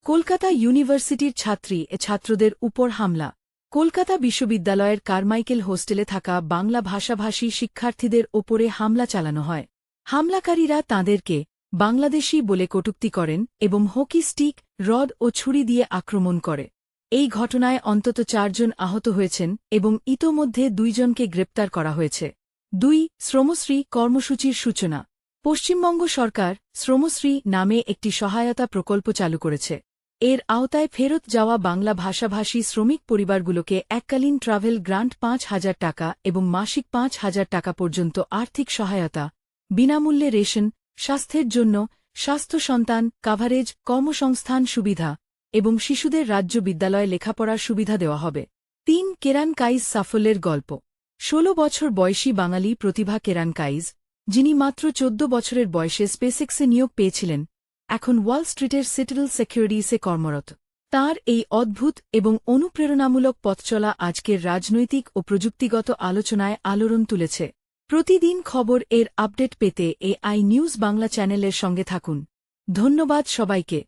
কলকাতা ইউনিভার্সিটির ছাত্রদের উপর হামলা। কলকাতা বিশ্ববিদ্যালয়ের কারমাইকেল হোস্টেলে থাকা বাংলা ভাষাভাষী শিক্ষার্থীদের ওপরে হামলা চালানো হয়। হামলাকারীরা তাঁদেরকে বাংলাদেশী বলে কটূক্তি করেন এবং হকি স্টিক, রড ও ছুরি দিয়ে আক্রমণ করে। এই ঘটনায় অন্তত 4 জন আহত হয়েছেন এবং ইতোমধ্যে 2 জনকে গ্রেপ্তার করা হয়েছে। 2. শ্রমশ্রী কর্মসূচির সূচনা। পশ্চিমবঙ্গ সরকার শ্রমশ্রী নামে একটি সহায়তা প্রকল্প চালু করেছে। এর আওতায় ফেরত যাওয়া বাংলা ভাষাভাষী শ্রমিক পরিবারগুলোকে এককালীন ট্রাভেল গ্রান্ট 5,000 টাকা এবং মাসিক 5,000 টাকা পর্যন্ত আর্থিক সহায়তা, বিনামূল্যে রেশন, স্বাস্থ্যের জন্য স্বাস্থ্য সন্তান কাভারেজ, কর্মসংস্থান সুবিধা এবং শিশুদের রাজ্য বিদ্যালয়ে লেখাপড়ার সুবিধা দেওয়া হবে। 3. কেরান কাইজ সাফল্যের গল্প। 16 বছর বয়সী বাঙালি প্রতিভা কেরান কাইজ, যিনি মাত্র 14 বছরের বয়সে স্পেসএক্সে নিয়োগ পেয়েছিলেন, এখন ওয়াল স্ট্রিটের সিটিডল সিকিউরিটিসে কর্মরত। তাঁর এই অদ্ভুত এবং অনুপ্রেরণামূলক পথচলা আজকের রাজনৈতিক ও প্রযুক্তিগত আলোচনায় আলোড়ন তুলেছে। প্রতিদিন খবর এর আপডেট পেতে AI নিউজ বাংলা চ্যানেলের সঙ্গে থাকুন। ধন্যবাদ সবাইকে।